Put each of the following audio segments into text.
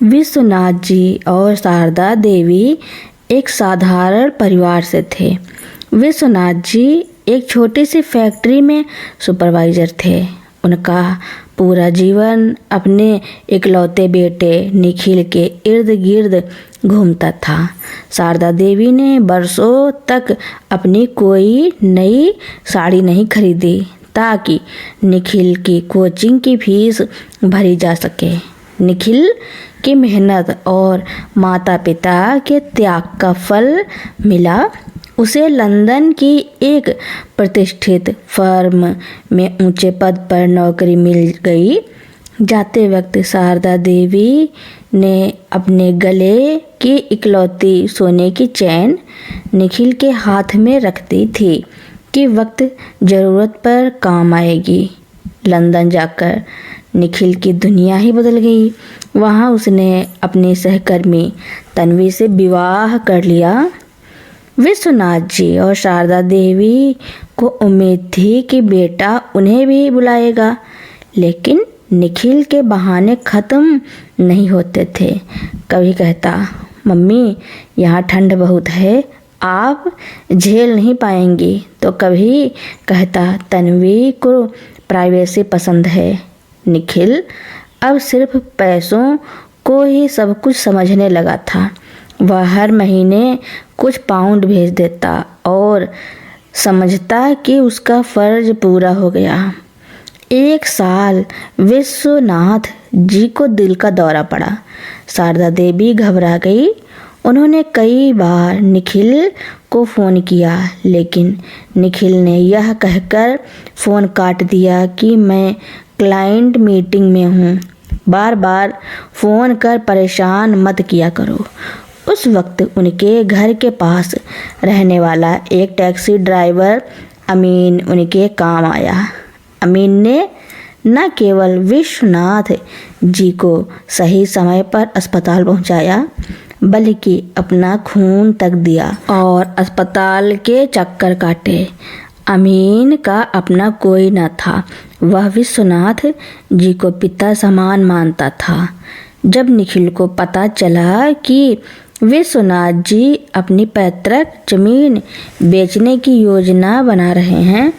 विश्वनाथ जी और शारदा देवी एक साधारण परिवार से थे। विश्वनाथ जी एक छोटी सी फैक्ट्री में सुपरवाइजर थे। उनका पूरा जीवन अपने इकलौते बेटे निखिल के इर्द गिर्द घूमता था। शारदा देवी ने बरसों तक अपनी कोई नई साड़ी नहीं खरीदी ताकि निखिल की कोचिंग की फीस भरी जा सके। निखिल की मेहनत और माता पिता के त्याग का फल मिला। उसे लंदन की एक प्रतिष्ठित फर्म में ऊंचे पद पर नौकरी मिल गई। जाते वक्त शारदा देवी ने अपने गले की इकलौती सोने की चैन निखिल के हाथ में रख दी थी कि वक्त ज़रूरत पर काम आएगी। लंदन जाकर निखिल की दुनिया ही बदल गई। वहाँ उसने अपनी सहकर्मी तन्वी से विवाह कर लिया। विश्वनाथ जी और शारदा देवी को उम्मीद थी कि बेटा उन्हें भी बुलाएगा, लेकिन निखिल के बहाने ख़त्म नहीं होते थे। कभी कहता, मम्मी यहाँ ठंड बहुत है, आप झेल नहीं पाएंगी, तो कभी कहता तन्वी को प्राइवेसी पसंद है। निखिल अब सिर्फ पैसों को ही सब कुछ समझने लगा था। वह हर महीने कुछ पाउंड भेज देता और समझता कि उसका फर्ज पूरा हो गया। एक साल विश्वनाथ जी को दिल का दौरा पड़ा। शारदा देवी घबरा गई। उन्होंने कई बार निखिल को फ़ोन किया, लेकिन निखिल ने यह कहकर फ़ोन काट दिया कि मैं क्लाइंट मीटिंग में हूँ। बार बार फ़ोन कर परेशान मत किया करो। उस वक्त उनके घर के पास रहने वाला एक टैक्सी ड्राइवर अमीन उनके काम आया। अमीन ने न केवल विश्वनाथ जी को सही समय पर अस्पताल पहुंचाया, बल्कि अपना खून तक दिया और अस्पताल के चक्कर काटे। अमीन का अपना कोई न था। वह विश्वनाथ जी को पिता समान मानता था। जब निखिल को पता चला कि विश्वनाथ जी अपनी पैतृक जमीन बेचने की योजना बना रहे हैं,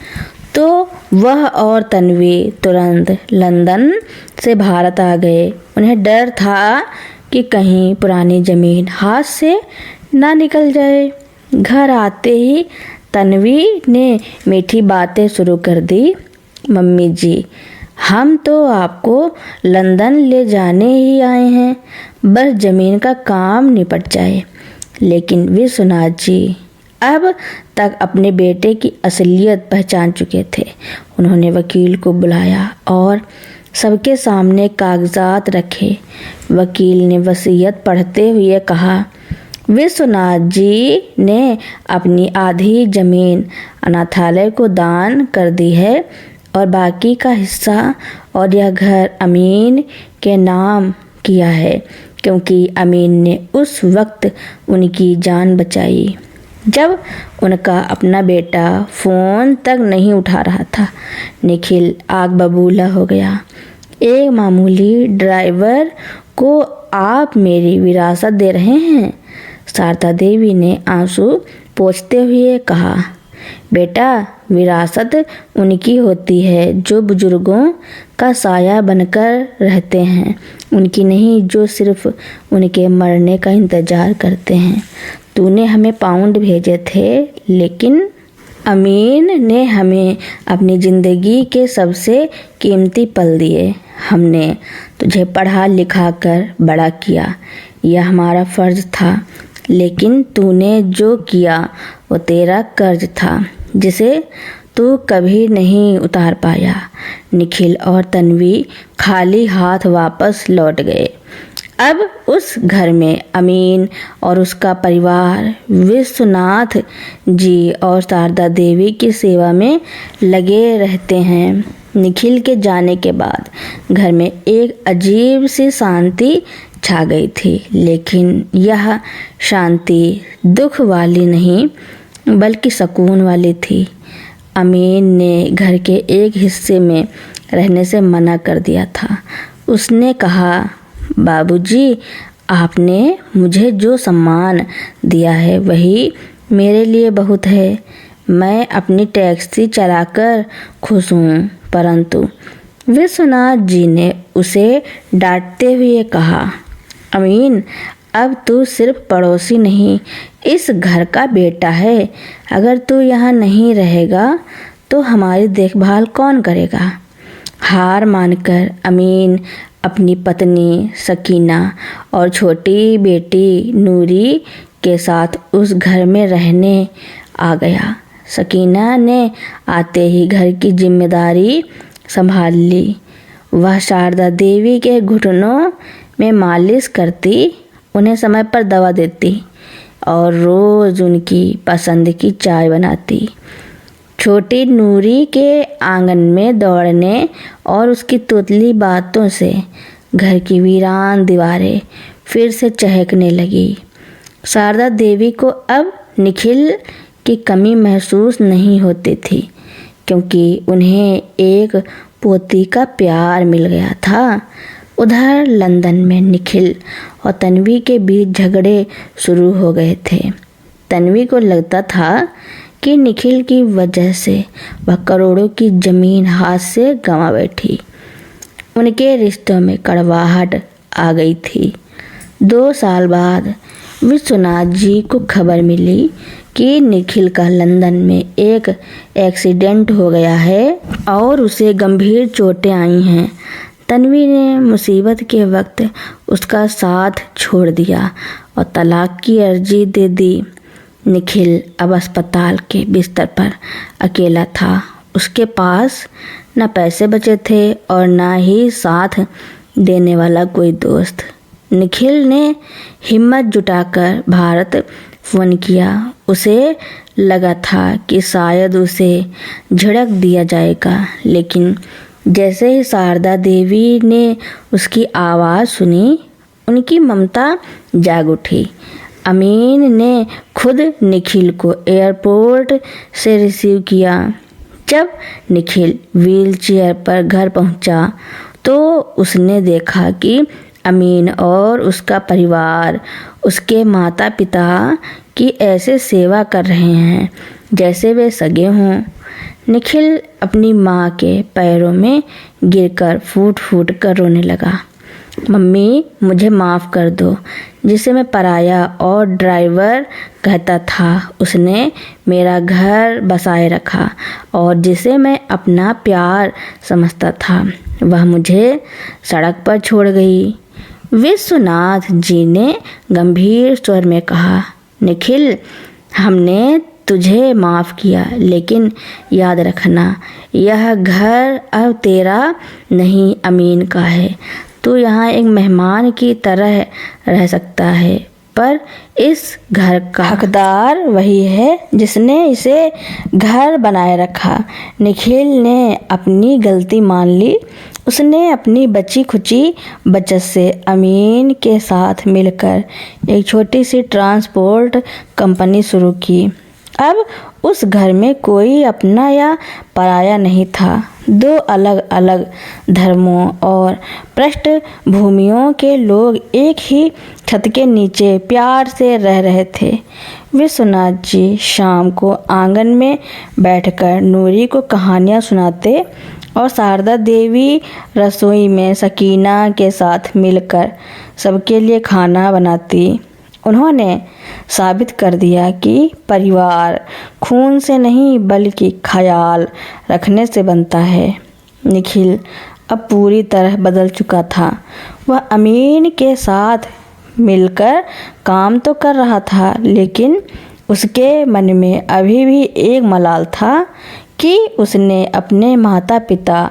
तो वह और तन्वी तुरंत लंदन से भारत आ गए। उन्हें डर था कि कहीं पुरानी जमीन हाथ से ना निकल जाए। घर आते ही तन्वी ने मीठी बातें शुरू कर दी। मम्मी जी, हम तो आपको लंदन ले जाने ही आए हैं, बस ज़मीन का काम निपट जाए। लेकिन विश्वनाथ जी अब तक अपने बेटे की असलियत पहचान चुके थे। उन्होंने वकील को बुलाया और सबके सामने कागजात रखे। वकील ने वसीयत पढ़ते हुए कहा, विश्वनाथ जी ने अपनी आधी ज़मीन अनाथालय को दान कर दी है और बाकी का हिस्सा और यह घर अमीन के नाम किया है, क्योंकि अमीन ने उस वक्त उनकी जान बचाई जब उनका अपना बेटा फ़ोन तक नहीं उठा रहा था। निखिल आग बबूला हो गया। एक मामूली ड्राइवर को आप मेरी विरासत दे रहे हैं? शारदा देवी ने आंसू पोंछते हुए कहा, बेटा, विरासत उनकी होती है जो बुजुर्गों का साया बनकर रहते हैं, उनकी नहीं जो सिर्फ उनके मरने का इंतज़ार करते हैं। तूने हमें पाउंड भेजे थे, लेकिन अमीन ने हमें अपनी ज़िंदगी के सबसे कीमती पल दिए। हमने तुझे पढ़ा लिखा कर बड़ा किया, यह हमारा फ़र्ज़ था, लेकिन तूने जो किया वो तेरा कर्ज था, जिसे तू कभी नहीं उतार पाया। निखिल और तन्वी खाली हाथ वापस लौट गए। अब उस घर में अमीन और उसका परिवार विश्वनाथ जी और शारदा देवी की सेवा में लगे रहते हैं। निखिल के जाने के बाद घर में एक अजीब सी शांति छा गई थी, लेकिन यह शांति दुख वाली नहीं बल्कि सुकून वाली थी। अमीन ने घर के एक हिस्से में रहने से मना कर दिया था। उसने कहा, बाबूजी, आपने मुझे जो सम्मान दिया है वही मेरे लिए बहुत है। मैं अपनी टैक्सी चलाकर खुश हूँ। परंतु विश्वनाथ जी ने उसे डांटते हुए कहा, अमीन, अब तू सिर्फ पड़ोसी नहीं, इस घर का बेटा है। अगर तू यहाँ नहीं रहेगा तो हमारी देखभाल कौन करेगा? हार मानकर अमीन अपनी पत्नी सकीना और छोटी बेटी नूरी के साथ उस घर में रहने आ गया। सकीना ने आते ही घर की जिम्मेदारी संभाल ली। वह शारदा देवी के घुटनों में मालिश करती, उन्हें समय पर दवा देती और रोज़ उनकी पसंद की चाय बनाती। छोटी नूरी के आंगन में दौड़ने और उसकी तोतली बातों से घर की वीरान दीवारें फिर से चहकने लगी। शारदा देवी को अब निखिल की कमी महसूस नहीं होती थी, क्योंकि उन्हें एक पोती का प्यार मिल गया था। उधर लंदन में निखिल और तन्वी के बीच झगड़े शुरू हो गए थे। तन्वी को लगता था कि निखिल की वजह से वह करोड़ों की जमीन हाथ से गंवा बैठी। उनके रिश्तों में कड़वाहट आ गई थी। 2 साल बाद विश्वनाथ जी को खबर मिली कि निखिल का लंदन में एक एक्सीडेंट हो गया है और उसे गंभीर चोटें आई हैं। तन्वी ने मुसीबत के वक्त उसका साथ छोड़ दिया और तलाक की अर्जी दे दी। निखिल अब अस्पताल के बिस्तर पर अकेला था। उसके पास न पैसे बचे थे और न ही साथ देने वाला कोई दोस्त। निखिल ने हिम्मत जुटाकर भारत फ़ोन किया। उसे लगा था कि शायद उसे झिड़क दिया जाएगा, लेकिन जैसे ही शारदा देवी ने उसकी आवाज़ सुनी, उनकी ममता जाग उठी। अमीन ने खुद निखिल को एयरपोर्ट से रिसीव किया। जब निखिल व्हीलचेयर पर घर पहुंचा तो उसने देखा कि अमीन और उसका परिवार उसके माता पिता की ऐसे सेवा कर रहे हैं जैसे वे सगे हों। निखिल अपनी माँ के पैरों में गिरकर फूट फूट कर रोने लगा। मम्मी, मुझे माफ़ कर दो। जिसे मैं पराया और ड्राइवर कहता था, उसने मेरा घर बसाए रखा, और जिसे मैं अपना प्यार समझता था, वह मुझे सड़क पर छोड़ गई। विश्वनाथ जी ने गंभीर स्वर में कहा, निखिल, हमने तुझे माफ़ किया, लेकिन याद रखना, यह घर अब तेरा नहीं, अमीन का है। तू यहाँ एक मेहमान की तरह रह सकता है, पर इस घर का हकदार वही है जिसने इसे घर बनाए रखा। निखिल ने अपनी गलती मान ली। उसने अपनी बची खुची बचत से अमीन के साथ मिलकर एक छोटी सी ट्रांसपोर्ट कंपनी शुरू की। अब उस घर में कोई अपना या पराया नहीं था। 2 अलग अलग धर्मों और पृष्ठभूमियों के लोग एक ही छत के नीचे प्यार से रह रहे थे। विश्वनाथ जी शाम को आंगन में बैठकर नूरी को कहानियाँ सुनाते और शारदा देवी रसोई में सकीना के साथ मिलकर सबके लिए खाना बनाती। उन्होंने साबित कर दिया कि परिवार खून से नहीं बल्कि ख्याल रखने से बनता है। निखिल अब पूरी तरह बदल चुका था। वह अमीन के साथ मिलकर काम तो कर रहा था, लेकिन उसके मन में अभी भी एक मलाल था कि उसने अपने माता पिता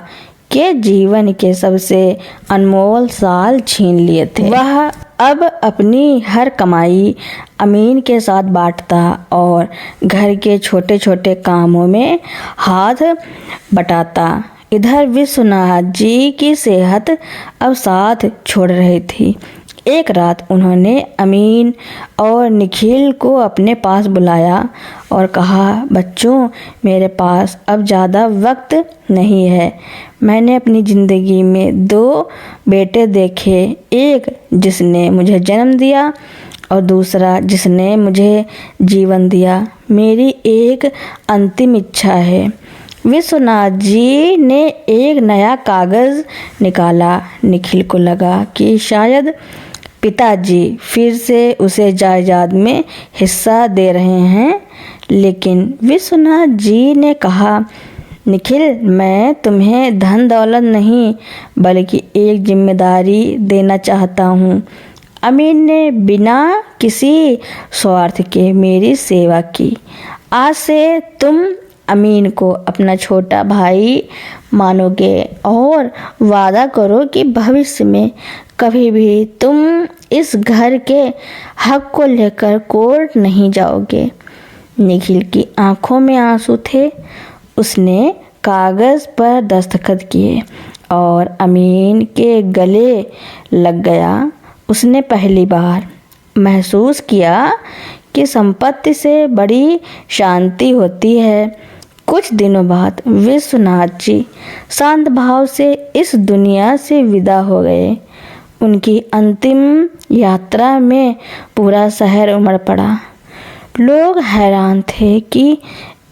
के जीवन के सबसे अनमोल साल छीन लिए थे। वह अब अपनी हर कमाई अमीन के साथ बांटता और घर के छोटे छोटे कामों में हाथ बटाता। इधर विश्वनाथ जी की सेहत अब साथ छोड़ रही थी। एक रात उन्होंने अमीन और निखिल को अपने पास बुलाया और कहा, बच्चों, मेरे पास अब ज़्यादा वक्त नहीं है। मैंने अपनी ज़िंदगी में 2 बेटे देखे, एक जिसने मुझे जन्म दिया और दूसरा जिसने मुझे जीवन दिया। मेरी एक अंतिम इच्छा है। विश्वनाथ जी ने एक नया कागज़ निकाला। निखिल को लगा कि शायद पिताजी फिर से उसे जायदाद में हिस्सा दे रहे हैं, लेकिन विश्वनाथ जी ने कहा, निखिल, मैं तुम्हें धन दौलत नहीं बल्कि एक जिम्मेदारी देना चाहता हूँ। अमीन ने बिना किसी स्वार्थ के मेरी सेवा की। आज से तुम अमीन को अपना छोटा भाई मानोगे और वादा करो कि भविष्य में कभी भी तुम इस घर के हक को लेकर कोर्ट नहीं जाओगे। निखिल की आंखों में आंसू थे। उसने कागज़ पर दस्तखत किए और अमीन के गले लग गया। उसने पहली बार महसूस किया कि संपत्ति से बड़ी शांति होती है। कुछ दिनों बाद विश्वनाथ जी शांत भाव से इस दुनिया से विदा हो गए। उनकी अंतिम यात्रा में पूरा शहर उमड़ पड़ा। लोग हैरान थे कि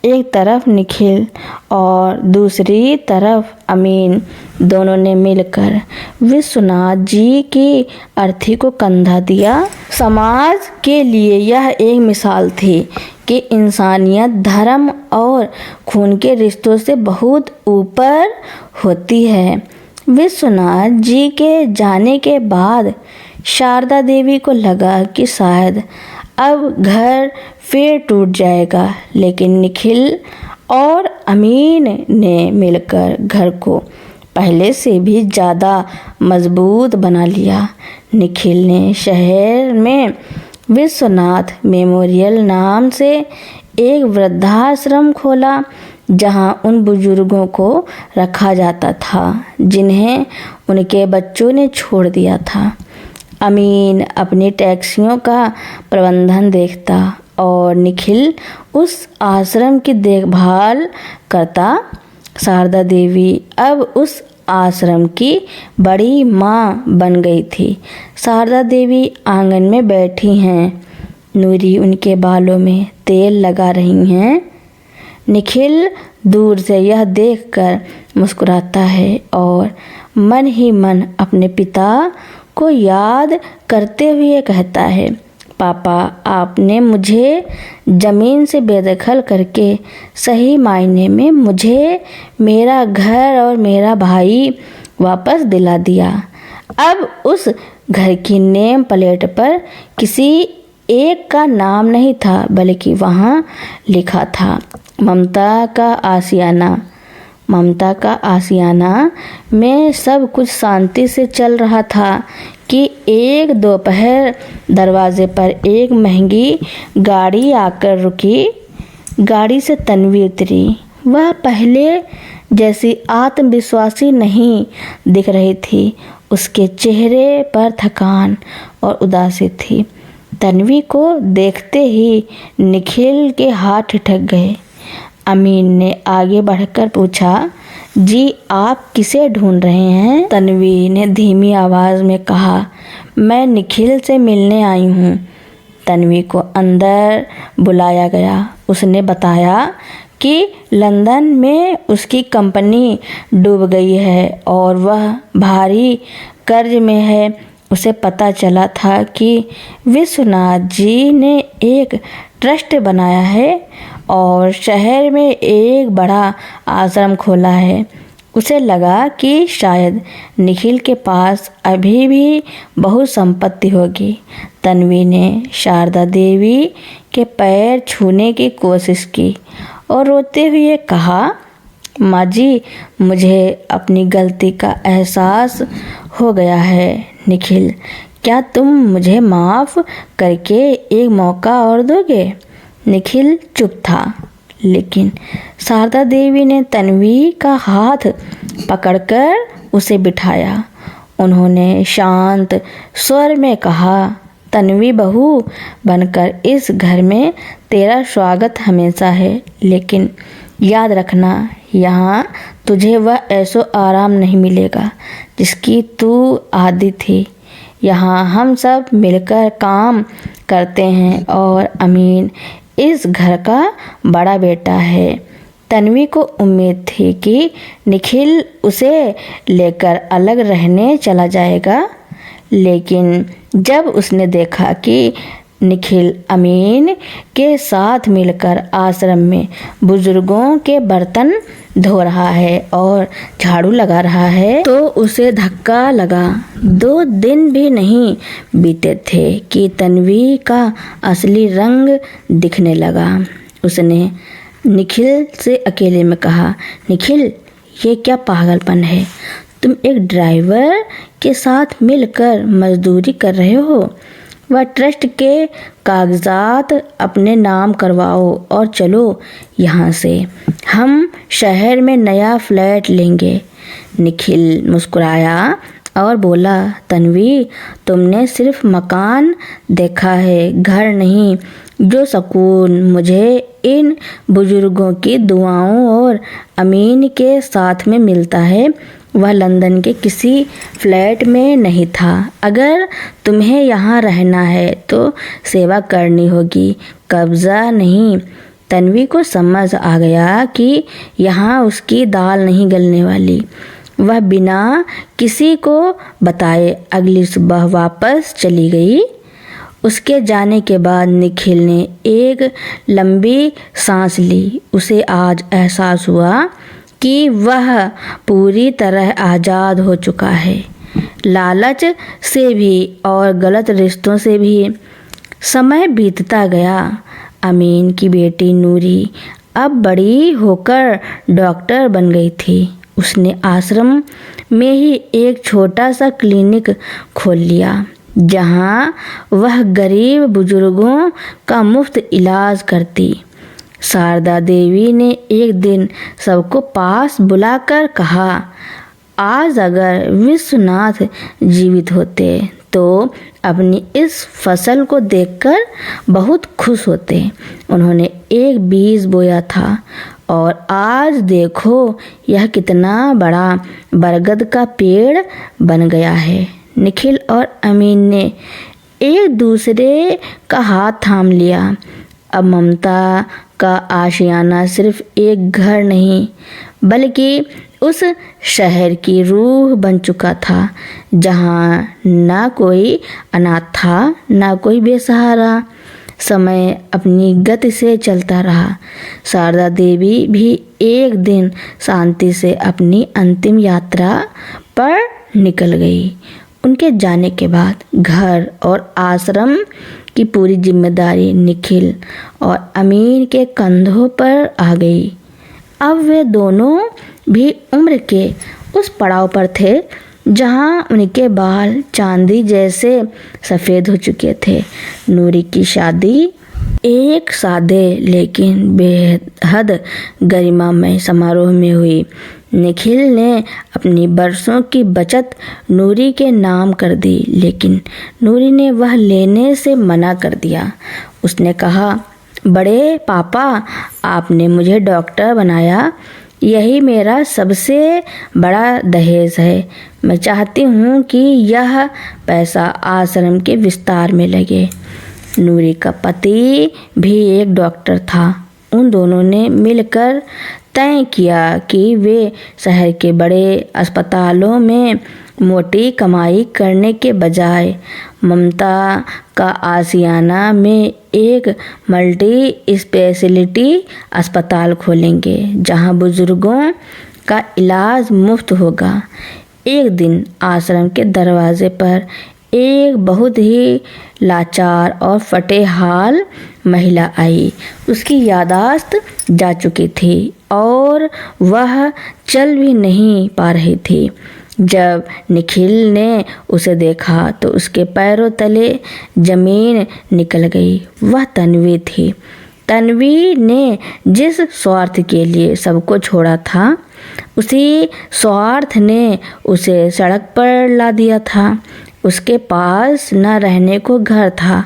एक तरफ निखिल और दूसरी तरफ अमीन दोनों ने मिलकर विश्वनाथ जी की अर्थी को कंधा दिया। समाज के लिए यह एक मिसाल थी कि इंसानियत धर्म और खून के रिश्तों से बहुत ऊपर होती है। विश्वनाथ जी के जाने के बाद शारदा देवी को लगा कि शायद अब घर फिर टूट जाएगा, लेकिन निखिल और अमीन ने मिलकर घर को पहले से भी ज़्यादा मजबूत बना लिया। निखिल ने शहर में विश्वनाथ मेमोरियल नाम से एक वृद्धाश्रम खोला, जहां उन बुजुर्गों को रखा जाता था जिन्हें उनके बच्चों ने छोड़ दिया था। अमीन अपनी टैक्सियों का प्रबंधन देखता और निखिल उस आश्रम की देखभाल करता। शारदा देवी अब उस आश्रम की बड़ी माँ बन गई थी। शारदा देवी आंगन में बैठी हैं। नूरी उनके बालों में तेल लगा रही हैं। निखिल दूर से यह देखकर मुस्कुराता है और मन ही मन अपने पिता को याद करते हुए कहता है, पापा, आपने मुझे ज़मीन से बेदखल करके सही मायने में मुझे मेरा घर और मेरा भाई वापस दिला दिया। अब उस घर की नेम प्लेट पर किसी एक का नाम नहीं था, बल्कि वहाँ लिखा था, ममता का आशियाना। ममता का आशियाना में सब कुछ शांति से चल रहा था कि एक दोपहर दरवाजे पर एक महंगी गाड़ी आकर रुकी। गाड़ी से तन्वी उतरी। वह पहले जैसी आत्मविश्वासी नहीं दिख रही थी। उसके चेहरे पर थकान और उदासी थी। तन्वी को देखते ही निखिल के हाथ ठिठक गए। अमीन ने आगे बढ़कर पूछा, जी, आप किसे ढूंढ रहे हैं? तन्वी ने धीमी आवाज़ में कहा, मैं निखिल से मिलने आई हूँ। तन्वी को अंदर बुलाया गया। उसने बताया कि लंदन में उसकी कंपनी डूब गई है और वह भारी कर्ज में है। उसे पता चला था कि विश्वनाथ जी ने एक ट्रस्ट बनाया है और शहर में एक बड़ा आश्रम खोला है। उसे लगा कि शायद निखिल के पास अभी भी बहुत संपत्ति होगी। तन्वी ने शारदा देवी के पैर छूने की कोशिश की और रोते हुए कहा, माँ जी, मुझे अपनी गलती का एहसास हो गया है। निखिल, क्या तुम मुझे माफ़ करके एक मौका और दोगे? निखिल चुप था, लेकिन शारदा देवी ने तन्वी का हाथ पकड़कर उसे बिठाया। उन्होंने शांत स्वर में कहा, तन्वी बहू बनकर इस घर में तेरा स्वागत हमेशा है, लेकिन याद रखना, यहाँ तुझे वह ऐसो आराम नहीं मिलेगा जिसकी तू आदी थी। यहाँ हम सब मिलकर काम करते हैं और अमीन इस घर का बड़ा बेटा है। तन्वी को उम्मीद थी कि निखिल उसे लेकर अलग रहने चला जाएगा, लेकिन जब उसने देखा कि निखिल अमीन के साथ मिलकर आश्रम में बुजुर्गों के बर्तन धो रहा है और झाड़ू लगा रहा है तो उसे धक्का लगा। 2 दिन भी नहीं बीते थे कि तन्वी का असली रंग दिखने लगा। उसने निखिल से अकेले में कहा, निखिल, ये क्या पागलपन है? तुम एक ड्राइवर के साथ मिलकर मजदूरी कर रहे हो। वह ट्रस्ट के कागजात अपने नाम करवाओ और चलो यहाँ से। हम शहर में नया फ्लैट लेंगे। निखिल मुस्कुराया और बोला, तन्वी, तुमने सिर्फ मकान देखा है, घर नहीं। जो सुकून मुझे इन बुजुर्गों की दुआओं और अमीन के साथ में मिलता है वह लंदन के किसी फ्लैट में नहीं था। अगर तुम्हें यहाँ रहना है तो सेवा करनी होगी, कब्जा नहीं। तन्वी को समझ आ गया कि यहाँ उसकी दाल नहीं गलने वाली। वह बिना किसी को बताए अगली सुबह वापस चली गई। उसके जाने के बाद निखिल ने एक लंबी सांस ली। उसे आज एहसास हुआ कि वह पूरी तरह आज़ाद हो चुका है, लालच से भी और गलत रिश्तों से भी। समय बीतता गया। अमीन की बेटी नूरी अब बड़ी होकर डॉक्टर बन गई थी। उसने आश्रम में ही एक छोटा सा क्लिनिक खोल लिया जहां वह गरीब बुजुर्गों का मुफ्त इलाज करती। शारदा देवी ने एक दिन सबको पास बुलाकर कहा, आज अगर विश्वनाथ जीवित होते तो अपनी इस फसल को देखकर बहुत खुश होते। उन्होंने एक बीज बोया था और आज देखो यह कितना बड़ा बरगद का पेड़ बन गया है। निखिल और अमीन ने एक दूसरे का हाथ थाम लिया। अब ममता का आशियाना सिर्फ एक घर नहीं बल्कि उस शहर की रूह बन चुका था जहाँ ना कोई अनाथ था, ना कोई बेसहारा। समय अपनी गति से चलता रहा। शारदा देवी भी एक दिन शांति से अपनी अंतिम यात्रा पर निकल गई। उनके जाने के बाद घर और आश्रम की पूरी जिम्मेदारी निखिल और अमीन के कंधों पर आ गई। अब वे दोनों भी उम्र के उस पड़ाव पर थे जहां उनके बाल चांदी जैसे सफ़ेद हो चुके थे। नूरी की शादी एक सादे लेकिन बेहद गरिमामय समारोह में हुई। निखिल ने अपनी बरसों की बचत नूरी के नाम कर दी, लेकिन नूरी ने वह लेने से मना कर दिया। उसने कहा, बड़े पापा, आपने मुझे डॉक्टर बनाया, यही मेरा सबसे बड़ा दहेज है। मैं चाहती हूँ कि यह पैसा आश्रम के विस्तार में लगे। नूरी का पति भी एक डॉक्टर था। उन दोनों ने मिलकर तय किया कि वे शहर के बड़े अस्पतालों में मोटी कमाई करने के बजाय ममता का आशियाना में एक मल्टी स्पेशलिटी अस्पताल खोलेंगे जहां बुजुर्गों का इलाज मुफ्त होगा। एक दिन आश्रम के दरवाजे पर एक बहुत ही लाचार और फटे हाल महिला आई। उसकी यादाश्त जा चुकी थी और वह चल भी नहीं पा रही थी। जब निखिल ने उसे देखा तो उसके पैरों तले जमीन निकल गई। वह तन्वी थी। तन्वी ने जिस स्वार्थ के लिए सबको छोड़ा था, उसी स्वार्थ ने उसे सड़क पर ला दिया था। उसके पास न रहने को घर था,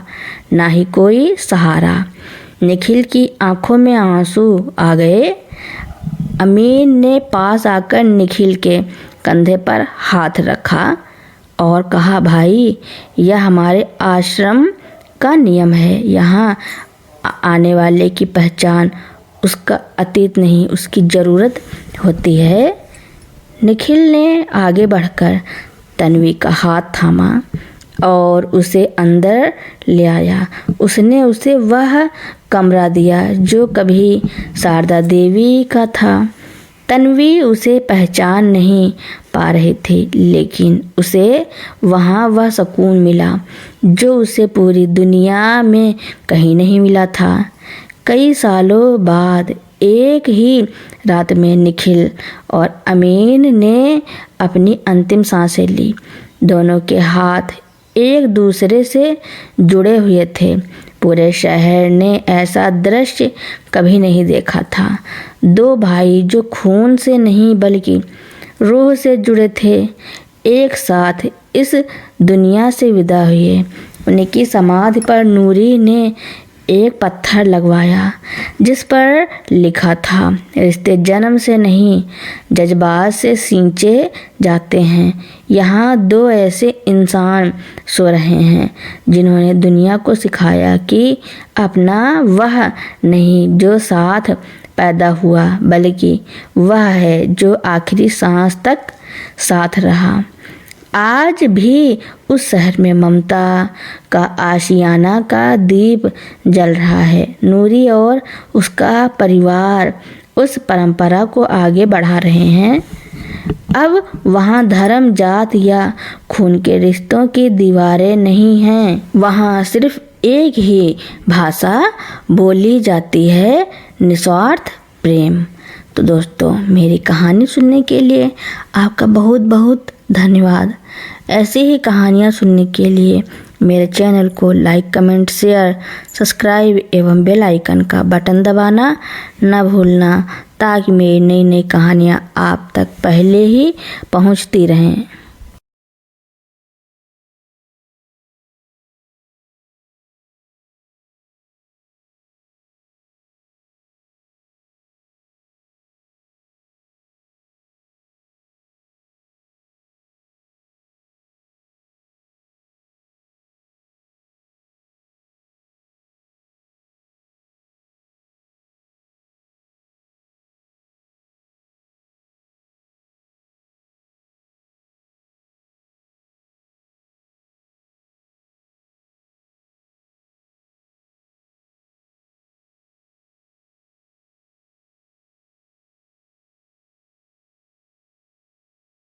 ना ही कोई सहारा। निखिल की आंखों में आंसू आ गए। अमीन ने पास आकर निखिल के कंधे पर हाथ रखा और कहा, भाई, यह हमारे आश्रम का नियम है। यहाँ आने वाले की पहचान उसका अतीत नहीं, उसकी ज़रूरत होती है। निखिल ने आगे बढ़कर तन्वी का हाथ थामा और उसे अंदर ले आया। उसने उसे वह कमरा दिया जो कभी शारदा देवी का था। तन्वी उसे पहचान नहीं पा रही थी, लेकिन उसे वहाँ वह सुकून मिला जो उसे पूरी दुनिया में कहीं नहीं मिला था। कई सालों बाद एक ही रात में निखिल और अमीन ने अपनी अंतिम सांसें ली। दोनों के हाथ एक दूसरे से जुड़े हुए थे। पूरे शहर ने ऐसा दृश्य कभी नहीं देखा था। दो भाई जो खून से नहीं बल्कि रूह से जुड़े थे, एक साथ इस दुनिया से विदा हुए। उनकी समाधि पर नूरी ने एक पत्थर लगवाया जिस पर लिखा था, रिश्ते जन्म से नहीं जज्बात से सींचे जाते हैं। यहाँ दो ऐसे इंसान सो रहे हैं जिन्होंने दुनिया को सिखाया कि अपना वह नहीं जो साथ पैदा हुआ, बल्कि वह है जो आखिरी सांस तक साथ रहा। आज भी उस शहर में ममता का आशियाना का दीप जल रहा है। नूरी और उसका परिवार उस परंपरा को आगे बढ़ा रहे हैं। अब वहाँ धर्म, जात या खून के रिश्तों की दीवारें नहीं हैं। वहाँ सिर्फ एक ही भाषा बोली जाती है, निस्वार्थ प्रेम। तो दोस्तों, मेरी कहानी सुनने के लिए आपका बहुत बहुत धन्यवाद। ऐसी ही कहानियाँ सुनने के लिए मेरे चैनल को लाइक, कमेंट, शेयर, सब्सक्राइब एवं बेल आइकन का बटन दबाना न भूलना, ताकि मेरी नई नई कहानियाँ आप तक पहले ही पहुँचती रहें।